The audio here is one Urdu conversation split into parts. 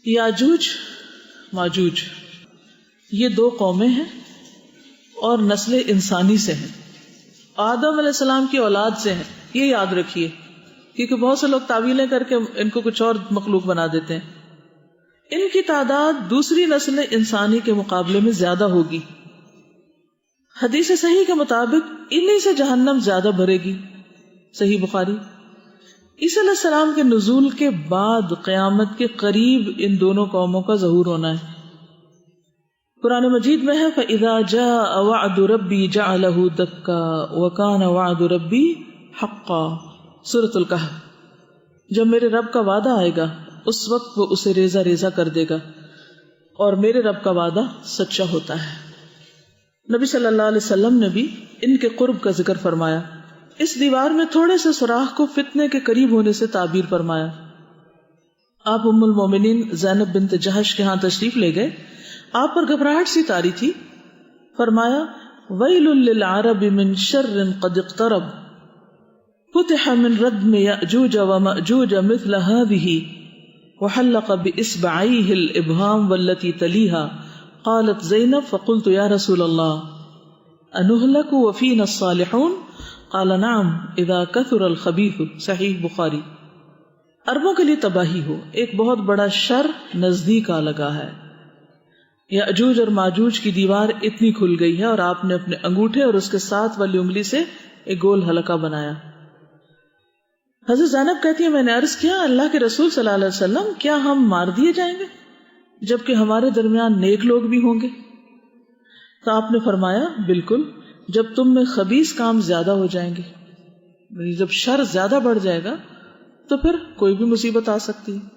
یاجوج ماجوج یہ دو قومیں ہیں اور نسل انسانی سے ہیں، آدم علیہ السلام کی اولاد سے ہیں، یہ یاد رکھیے، کیونکہ بہت سے لوگ تعویلیں کر کے ان کو کچھ اور مخلوق بنا دیتے ہیں۔ ان کی تعداد دوسری نسل انسانی کے مقابلے میں زیادہ ہوگی۔ حدیث صحیح کے مطابق انہی سے جہنم زیادہ بھرے گی، صحیح بخاری۔ عیسیٰ علیہ السلام کے نزول کے بعد قیامت کے قریب ان دونوں قوموں کا ظہور ہونا ہے۔ قرآن مجید میں ہے فَإِذَا جَاءَ وَعْدُ رَبِّي جَعَلَهُ دَكَّا وَكَانَ وَعْدُ رَبِّي حَقًّا، سورۃ الکہف۔ جب میرے رب کا وعدہ آئے گا اس وقت وہ اسے ریزہ ریزہ کر دے گا، اور میرے رب کا وعدہ سچا ہوتا ہے۔ نبی صلی اللہ علیہ وسلم نے بھی ان کے قرب کا ذکر فرمایا۔ اس دیوار میں تھوڑے سے سوراخ کو فتنے کے قریب ہونے سے تعبیر فرمایا۔ آپ ام المومنین زینب بنت جہش کے ہاں تشریف لے گئے، آپ پر گھبراہٹ سی طاری تھی، فرمایا ویل للعرب من شر قد اقترب فتح من ردم یأجوج ومأجوج مثل هذه وحلق بإصبعيه الإبهام والتي تليها قالت زینب فقلت یا رسول اللہ انہلک وفینا الصالحون قال نعم اذا كثر الخبیث، صحیح بخاری۔ عربوں کے لیے تباہی ہو، ایک بہت بڑا شر نزدیک آ لگا ہے۔ یاجوج اور ماجوج کی دیوار اتنی کھل گئی ہے اور آپ نے اپنے انگوٹھے اور اس کے ساتھ والی انگلی سے ایک گول حلقہ بنایا۔ حضرت زینب کہتی ہے میں نے عرض کیا اللہ کے رسول صلی اللہ علیہ وسلم کیا ہم مار دیے جائیں گے جبکہ ہمارے درمیان نیک لوگ بھی ہوں گے؟ تو آپ نے فرمایا بالکل، جب تم میں خبیث کام زیادہ ہو جائیں گے، جب شر زیادہ بڑھ جائے گا تو پھر کوئی بھی مصیبت آ سکتی ہے۔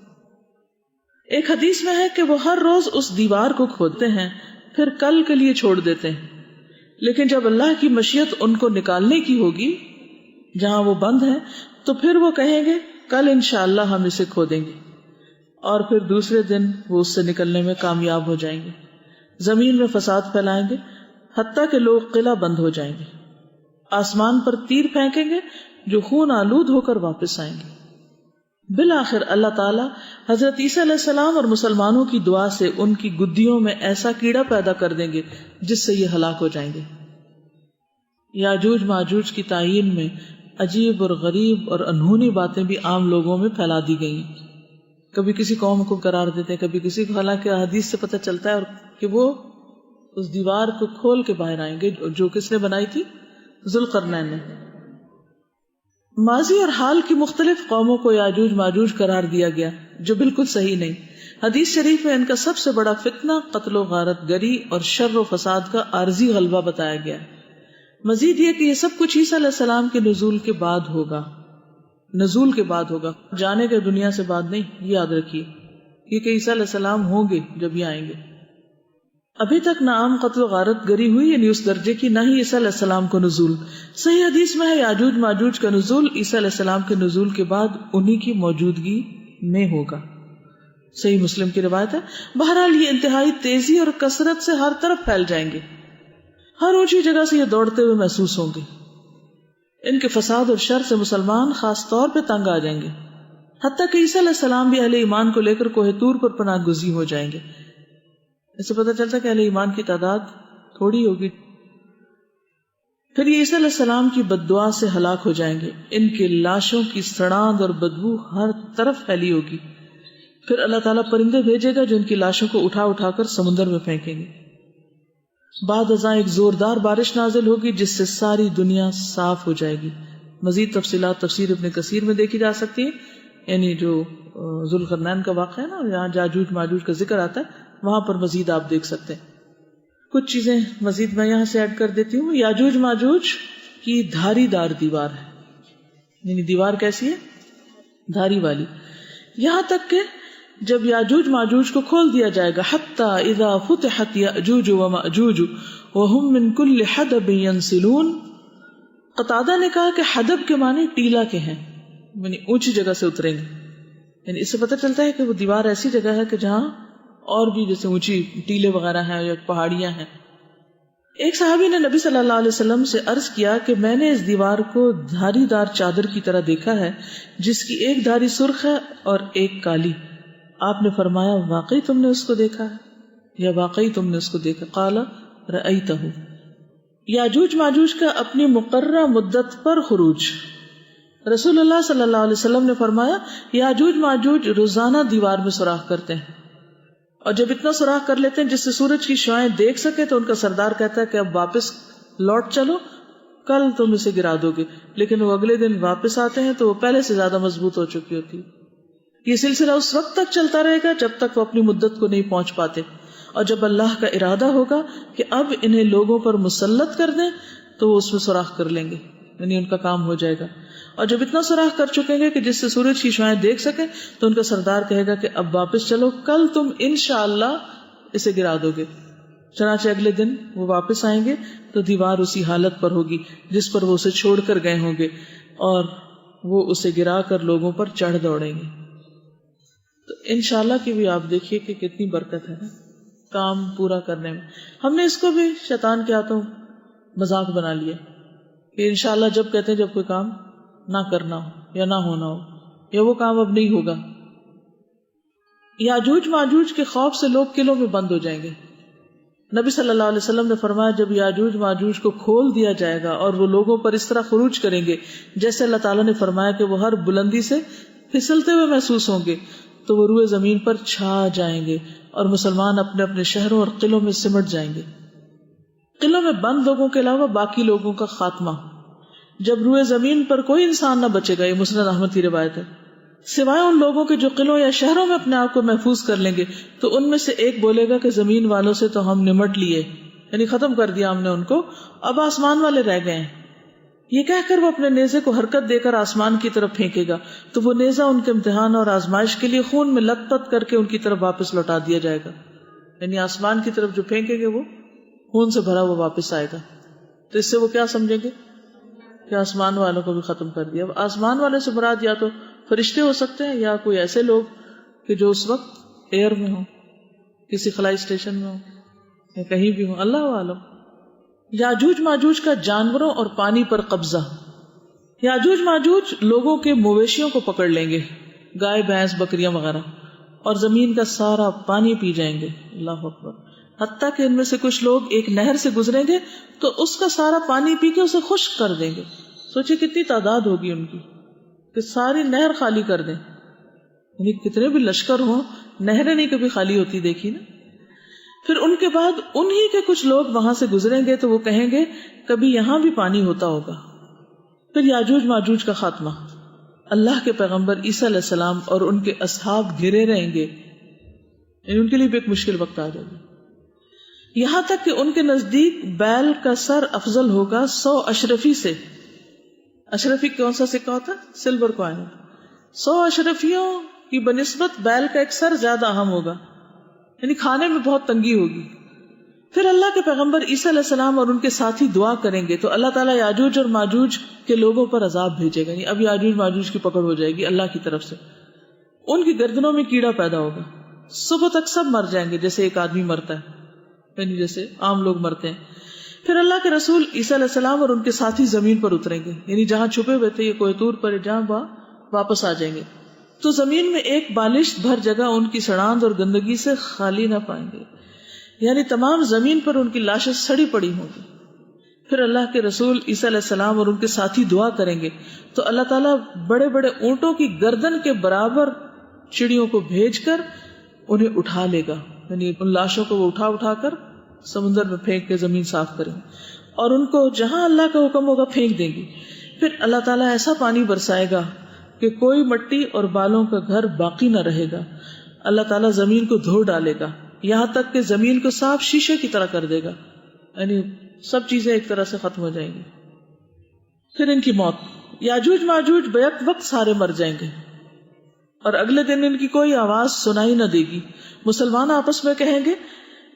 ایک حدیث میں ہے کہ وہ ہر روز اس دیوار کو کھودتے ہیں پھر کل کے لیے چھوڑ دیتے ہیں، لیکن جب اللہ کی مشیت ان کو نکالنے کی ہوگی جہاں وہ بند ہے تو پھر وہ کہیں گے کل انشاءاللہ ہم اسے کھودیں گے، اور پھر دوسرے دن وہ اس سے نکلنے میں کامیاب ہو جائیں گے، زمین میں فساد پھیلائیں گے حتیٰ کہ لوگ قلعہ بند ہو جائیں گے، آسمان پر تیر پھینکیں گے جو خون آلود ہو کر واپس آئیں گے۔ بالآخر اللہ تعالیٰ حضرت عیسیٰ علیہ السلام اور مسلمانوں کی دعا سے ان کی گدیوں میں ایسا کیڑا پیدا کر دیں گے جس سے یہ ہلاک ہو جائیں گے۔ یاجوج ماجوج کی تعین میں عجیب اور غریب اور انہونی باتیں بھی عام لوگوں میں پھیلا دی گئی ہیں، کبھی کسی قوم کو قرار دیتے ہیں، کبھی کسی کو، حالانکہ حدیث سے پتہ چلتا ہے اور کہ وہ اس دیوار کو کھول کے باہر آئیں گے جو کس نے بنائی تھی؟ ذوالقرنین نے۔ ماضی اور حال کی مختلف قوموں کو یاجوج ماجوج قرار دیا گیا جو بالکل صحیح نہیں۔ حدیث شریف میں ان کا سب سے بڑا فتنہ قتل و غارت گری اور شر و فساد کا عارضی غلبہ بتایا گیا ہے۔ مزید یہ کہ یہ سب کچھ عیسیٰ علیہ السلام کے نزول کے بعد ہوگا، نزول کے بعد ہوگا، جانے کے دنیا سے بعد نہیں، یہ یاد رکھیے، کیونکہ عیسیٰ علیہ السلام ہوں گے جب یہ آئیں گے۔ ابھی تک نہ عام قتل و غارت گری ہوئی یعنی اس درجے کی، نہ ہی عیسیٰ علیہ السلام کو نزول۔ صحیح حدیث میں ہے یاجوج ماجوج کا نزول عیسیٰ علیہ السلام کے نزول کے بعد انہی کی موجودگی میں ہوگا، صحیح مسلم کی روایت ہے۔ بہرحال یہ انتہائی تیزی اور کثرت سے ہر طرف پھیل جائیں گے، ہر اونچی جگہ سے یہ دوڑتے ہوئے محسوس ہوں گے۔ ان کے فساد اور شر سے مسلمان خاص طور پہ تنگ آ جائیں گے، حتیٰ کہ عیسیٰ علیہ السلام بھی اہل ایمان کو لے کر کوہ طور پر پناہ گزین ہو جائیں گے۔ اس سے پتہ چلتا ہے کہ اہل ایمان کی تعداد تھوڑی ہوگی۔ پھر یہ عیسیٰ علیہ السلام کی بد دعا سے ہلاک ہو جائیں گے، ان کی لاشوں کی سڑاند اور بدبو ہر طرف پھیلی ہوگی۔ پھر اللہ تعالیٰ پرندے بھیجے گا جو ان کی لاشوں کو اٹھا اٹھا کر سمندر میں پھینکیں گے۔ بعد ازاں ایک زوردار بارش نازل ہوگی جس سے ساری دنیا صاف ہو جائے گی۔ مزید تفصیلات تفسیر ابن کثیر میں دیکھی جا سکتی ہیں، یعنی جو ذوالقرنین کا واقعہ ہے نا، یہاں یاجوج ماجوج کا ذکر آتا ہے، وہاں پر مزید آپ دیکھ سکتے ہیں۔ کچھ چیزیں مزید میں یہاں سے ایڈ کر دیتی ہوں۔ یاجوج ماجوج کی دھاری دار دیوار ہے، یعنی دیوار کیسی ہے؟ دھاری والی، یہاں تک کہ جب یاجوج ماجوج کو کھول دیا جائے گا حتی اذا فتحت یاجوج وماجوج وهم من کل حدب ینسلون۔ قتادہ نے کہا کہ حدب کے معنی ٹیلا کے ہیں، یعنی اونچی جگہ سے اتریں گے، یعنی اس سے پتہ چلتا ہے کہ وہ دیوار ایسی جگہ ہے کہ جہاں اور بھی جیسے اونچی ٹیلے وغیرہ ہیں یا پہاڑیاں ہیں۔ ایک صحابی نے نبی صلی اللہ علیہ وسلم سے عرض کیا کہ میں نے اس دیوار کو دھاری دار چادر کی طرح دیکھا ہے جس کی ایک دھاری سرخ ہے اور ایک کالی۔ آپ نے فرمایا واقعی تم نے اس کو دیکھا ہے یا واقعی تم نے اس کو دیکھا؟ قال رأیتہ. یاجوج ماجوج کا اپنی مقررہ مدت پر خروج. رسول اللہ صلی اللہ علیہ وسلم نے فرمایا یاجوج ماجوج روزانہ دیوار میں سوراخ کرتے ہیں، اور جب اتنا سوراخ کر لیتے ہیں جس سے سورج کی شعاعیں دیکھ سکے تو ان کا سردار کہتا ہے کہ اب واپس لوٹ چلو، کل تم اسے گرا دو گے. لیکن وہ اگلے دن واپس آتے ہیں تو وہ پہلے سے زیادہ مضبوط ہو چکی ہوتی ہے. یہ سلسلہ اس وقت تک چلتا رہے گا جب تک وہ اپنی مدت کو نہیں پہنچ پاتے، اور جب اللہ کا ارادہ ہوگا کہ اب انہیں لوگوں پر مسلط کر دیں تو وہ اس میں سوراخ کر لیں گے، یعنی ان کا کام ہو جائے گا. اور جب اتنا سوراخ کر چکیں گے کہ جس سے سورج کی شعاعیں دیکھ سکیں تو ان کا سردار کہے گا کہ اب واپس چلو، کل تم انشاءاللہ اسے گرا دو گے. چنانچہ اگلے دن وہ واپس آئیں گے تو دیوار اسی حالت پر ہوگی جس پر وہ اسے چھوڑ کر گئے ہوں گے، اور وہ اسے گرا کر لوگوں پر چڑھ دوڑیں گے. تو انشاءاللہ کی بھی آپ دیکھیے کہ کتنی برکت ہے نا کام پورا کرنے میں. ہم نے اس کو بھی شیطان کے ہاتھوں مذاق بنا لیا کہ انشاءاللہ جب کہتے ہیں جب کوئی کام نہ کرنا ہو یا نہ ہونا ہو یا وہ کام اب نہیں ہوگا. یاجوج ماجوج کے خوف سے لوگ قلعوں میں بند ہو جائیں گے. نبی صلی اللہ علیہ وسلم نے فرمایا جب یاجوج ماجوج کو کھول دیا جائے گا اور وہ لوگوں پر اس طرح خروج کریں گے جیسے اللہ تعالیٰ نے فرمایا کہ وہ ہر بلندی سے پھسلتے ہوئے محسوس ہوں گے، تو وہ روئے زمین پر چھا جائیں گے اور مسلمان اپنے اپنے شہروں اور قلعوں میں سمٹ جائیں گے. قلعوں میں بند لوگوں کے علاوہ باقی لوگوں کا خاتمہ. جب روئے زمین پر کوئی انسان نہ بچے گا، یہ مسند احمد کی روایت ہے، سوائے ان لوگوں کے جو قلعوں یا شہروں میں اپنے آپ کو محفوظ کر لیں گے، تو ان میں سے ایک بولے گا کہ زمین والوں سے تو ہم نمٹ لیے، یعنی ختم کر دیا ہم نے ان کو، اب آسمان والے رہ گئے ہیں. یہ کہہ کر وہ اپنے نیزے کو حرکت دے کر آسمان کی طرف پھینکے گا تو وہ نیزہ ان کے امتحان اور آزمائش کے لیے خون میں لت پت کر کے ان کی طرف واپس لوٹا دیا جائے گا. یعنی آسمان کی طرف جو پھینکیں گے وہ خون سے بھرا وہ واپس آئے گا. تو اس سے وہ کیا سمجھیں گے کہ آسمان والوں کو بھی ختم کر دیا. اب آسمان والے سے مراد یا تو فرشتے ہو سکتے ہیں یا کوئی ایسے لوگ کہ جو اس وقت ایئر میں ہوں، کسی خلائی اسٹیشن میں ہوں یا کہیں بھی ہوں، اللہ عالم. یاجوج ماجوج کا جانوروں اور پانی پر قبضہ. یاجوج ماجوج لوگوں کے مویشیوں کو پکڑ لیں گے، گائے بھینس بکریاں وغیرہ، اور زمین کا سارا پانی پی جائیں گے. اللہ اکبر. حتیٰ کہ ان میں سے کچھ لوگ ایک نہر سے گزریں گے تو اس کا سارا پانی پی کے اسے خشک کر دیں گے. سوچے کتنی تعداد ہوگی ان کی کہ ساری نہر خالی کر دیں. یعنی کتنے بھی لشکر ہوں، نہریں نہیں کبھی خالی ہوتی دیکھی نا. پھر ان کے بعد انہی کے کچھ لوگ وہاں سے گزریں گے تو وہ کہیں گے کبھی یہاں بھی پانی ہوتا ہوگا. پھر یاجوج ماجوج کا خاتمہ. اللہ کے پیغمبر عیسیٰ علیہ السلام اور ان کے اصحاب گھرے رہیں گے، یعنی ان کے لیے بھی ایک مشکل وقت آ جائے گا. یہاں تک کہ ان کے نزدیک بیل کا سر افضل ہوگا 100 اشرفی سے. اشرفی کون سا سکہ ہوتا ہے؟ Silver coin. 100 اشرفیوں کی بنسبت بیل کا ایک سر زیادہ اہم ہوگا، یعنی کھانے میں بہت تنگی ہوگی. پھر اللہ کے پیغمبر عیسیٰ علیہ السلام اور ان کے ساتھی دعا کریں گے تو اللہ تعالیٰ یاجوج اور ماجوج کے لوگوں پر عذاب بھیجے گا. یعنی اب یاجوج ماجوج کی پکڑ ہو جائے گی اللہ کی طرف سے. ان کی گردنوں میں کیڑا پیدا ہوگا، صبح تک سب مر جائیں گے جیسے ایک آدمی مرتا ہے، یعنی جیسے عام لوگ مرتے ہیں. پھر اللہ کے رسول عیسیٰ علیہ السلام اور ان کے ساتھی زمین پر اتریں گے، یعنی جہاں چھپے ہوئے تھے یہ کوہ طور پر جہاں واپس آ جائیں گے تو زمین میں ایک بالشت بھر جگہ ان کی سڑاند اور گندگی سے خالی نہ پائیں گے، یعنی تمام زمین پر ان کی لاشیں سڑی پڑی ہوں گی. پھر اللہ کے رسول عیسیٰ علیہ السلام اور ان کے ساتھی دعا کریں گے تو اللہ تعالیٰ بڑے بڑے اونٹوں کی گردن کے برابر چڑیوں کو بھیج کر انہیں اٹھا لے گا، یعنی ان لاشوں کو وہ اٹھا کر سمندر میں پھینک کے زمین صاف کریں گے اور ان کو جہاں اللہ کا حکم ہوگا پھینک دیں گی. پھر اللہ تعالیٰ ایسا پانی برسائے گا کہ کوئی مٹی اور بالوں کا گھر باقی نہ رہے گا. اللہ تعالیٰ زمین کو دھو ڈالے گا یہاں تک کہ زمین کو صاف شیشے کی طرح کر دے گا، یعنی سب چیزیں ایک طرح سے ختم ہو جائیں گی. پھر ان کی موت. یاجوج ماجوج بیک وقت سارے مر جائیں گے اور اگلے دن ان کی کوئی آواز سنائی نہ دے گی. مسلمان آپس میں کہیں گے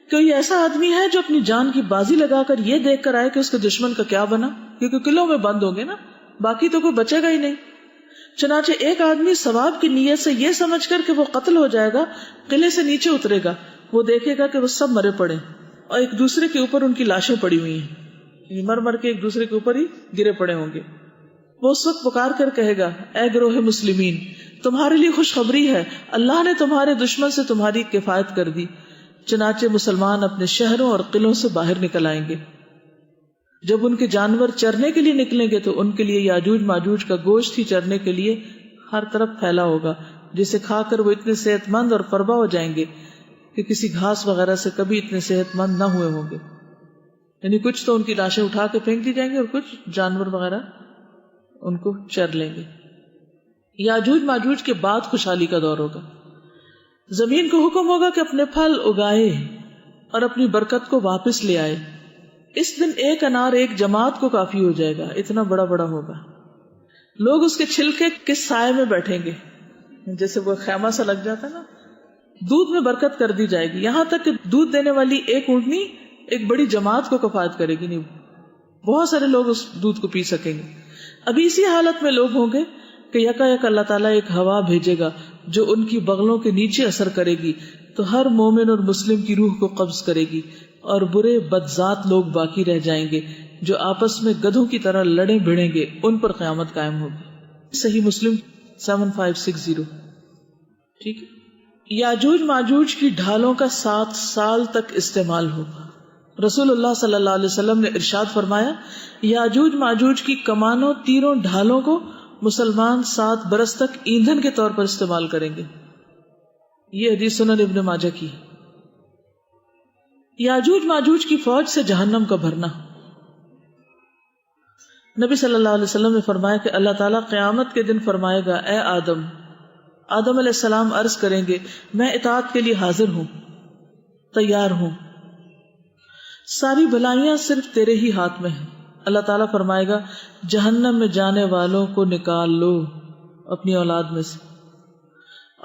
کوئی ایسا آدمی ہے جو اپنی جان کی بازی لگا کر یہ دیکھ کر آئے کہ اس کے دشمن کا کیا بنا، کیونکہ قلعوں میں بند ہوں گے نا، باقی تو کوئی بچے گا ہی نہیں. چنانچہ ایک آدمی ثواب کی نیت سے یہ سمجھ کر کہ وہ قتل ہو جائے گا قلعے سے نیچے اترے گا. وہ دیکھے گا کہ وہ سب مرے پڑے اور ایک دوسرے کے اوپر ان کی لاشیں پڑی ہوئی ہیں، مر مر کے ایک دوسرے کے اوپر ہی گرے پڑے ہوں گے. وہ اس وقت پکار کر کہے گا اے گروہ مسلمین، تمہارے لیے خوشخبری ہے، اللہ نے تمہارے دشمن سے تمہاری کفایت کر دی۔ چنانچہ مسلمان اپنے شہروں اور قلعوں سے باہر نکل آئیں گے۔ جب ان کے جانور چرنے کے لیے نکلیں گے تو ان کے لیے یاجوج ماجوج کا گوشت ہی چرنے کے لیے ہر طرف پھیلا ہوگا، جسے کھا کر وہ اتنے صحت مند اور پربا ہو جائیں گے کہ کسی گھاس وغیرہ سے کبھی اتنے صحت مند نہ ہوئے ہوں گے۔ یعنی کچھ تو ان کی لاشیں اٹھا کے پھینک دی جائیں گے اور کچھ جانور وغیرہ ان کو چر لیں گے۔ یاجوج ماجوج کے بعد خوشحالی کا دور ہوگا۔ زمین کو حکم ہوگا کہ اپنے پھل اگائے اور اپنی برکت کو واپس لے آئے۔ اس دن ایک انار ایک جماعت کو کافی ہو جائے گا، اتنا بڑا بڑا ہوگا۔ لوگ اس کے چھلکے کے سائے میں بیٹھیں گے، جیسے وہ خیمہ سا لگ جاتا ہے نا۔ دودھ میں برکت کر دی جائے گی، یہاں تک کہ دودھ دینے والی ایک اونٹنی ایک بڑی جماعت کو کفایت کرے گی، نہیں بہت سارے لوگ اس دودھ کو پی سکیں گے۔ ابھی اسی حالت میں لوگ ہوں گے کہ یکا یک اللہ تعالیٰ ایک ہوا بھیجے گا جو ان کی بغلوں کے نیچے اثر کرے گی تو ہر مومن اور مسلم کی روح کو قبض کرے گی، اور برے بدذات لوگ باقی رہ جائیں گے جو آپس میں گدھوں کی طرح لڑیں بھڑیں گے، ان پر قیامت قائم ہوگی۔ صحیح مسلم 7560۔ ٹھیک ہے۔ یاجوج ماجوج کی ڈھالوں کا 7 سال تک استعمال ہوگا۔ رسول اللہ صلی اللہ علیہ وسلم نے ارشاد فرمایا، یاجوج ماجوج کی کمانوں، تیروں، ڈھالوں کو مسلمان 7 برس تک ایندھن کے طور پر استعمال کریں گے۔ یہ حدیث سنن ابن ماجہ کی۔ یاجوج ماجوج کی فوج سے جہنم کا بھرنا۔ نبی صلی اللہ علیہ وسلم نے فرمایا کہ اللہ تعالیٰ قیامت کے دن فرمائے گا، اے آدم علیہ السلام عرض کریں گے، میں اطاعت کے لیے حاضر ہوں، تیار ہوں، ساری بھلائیاں صرف تیرے ہی ہاتھ میں ہیں۔ اللہ تعالیٰ فرمائے گا، جہنم میں جانے والوں کو نکال لو اپنی اولاد میں سے۔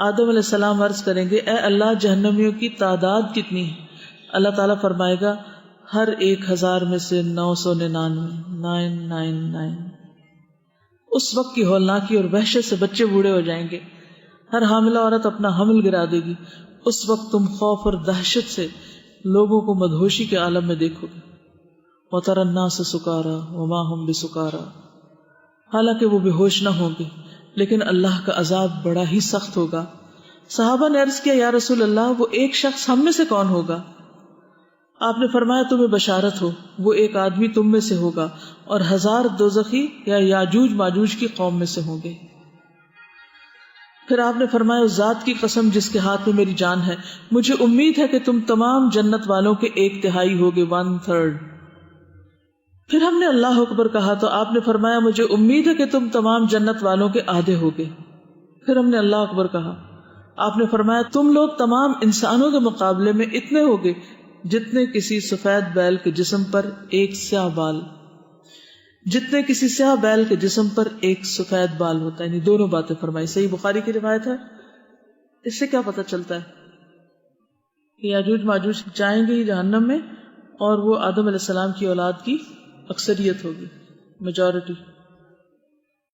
آدم علیہ السلام عرض کریں گے، اے اللہ جہنمیوں کی تعداد کتنی ہے؟ اللہ تعالیٰ فرمائے گا، ہر 1000 میں سے 999۔ اس وقت کی ہولناکی اور وحشت سے بچے بوڑھے ہو جائیں گے، ہر حاملہ عورت اپنا حمل گرا دے گی۔ اس وقت تم خوف اور دہشت سے لوگوں کو مدہوشی کے عالم میں دیکھو گے۔ وَتَرَى النَّاسَ سُكَارَىٰ وَمَا هُمْ بِسُكَارَىٰ، حالانکہ وہ بے ہوش نہ ہوں گے، لیکن اللہ کا عذاب بڑا ہی سخت ہوگا۔ صحابہ نے عرض کیا، یا رسول اللہ، وہ ایک شخص ہم میں سے کون ہوگا؟ آپ نے فرمایا، تمہیں بشارت ہو، وہ ایک آدمی تم میں سے ہوگا اور 1000 دوزخی یا یاجوج ماجوج کی قوم میں سے ہوں گے۔ پھر آپ نے فرمایا، اس ذات کی قسم جس کے ہاتھ میں میری جان ہے، مجھے امید ہے کہ تم تمام جنت والوں کے 1/3 ہوگے، 1/3۔ پھر ہم نے اللہ اکبر کہا تو آپ نے فرمایا، مجھے امید ہے کہ تم تمام جنت والوں کے آدھے ہوگے۔ پھر ہم نے اللہ اکبر کہا، آپ نے فرمایا، تم لوگ تمام انسانوں کے مقابلے میں اتنے ہوگے جتنے کسی سفید بیل کے جسم پر ایک سیاہ بال، جتنے کسی سیاہ بیل کے جسم پر ایک سفید بال ہوتا ہے، یعنی دونوں باتیں فرمائی۔ صحیح بخاری کی روایت ہے۔ اس سے کیا پتہ چلتا ہے کہ یاجوج ماجوج جائیں گے ہی جہنم میں، اور وہ آدم علیہ السلام کی اولاد کی اکثریت ہوگی، میجورٹی۔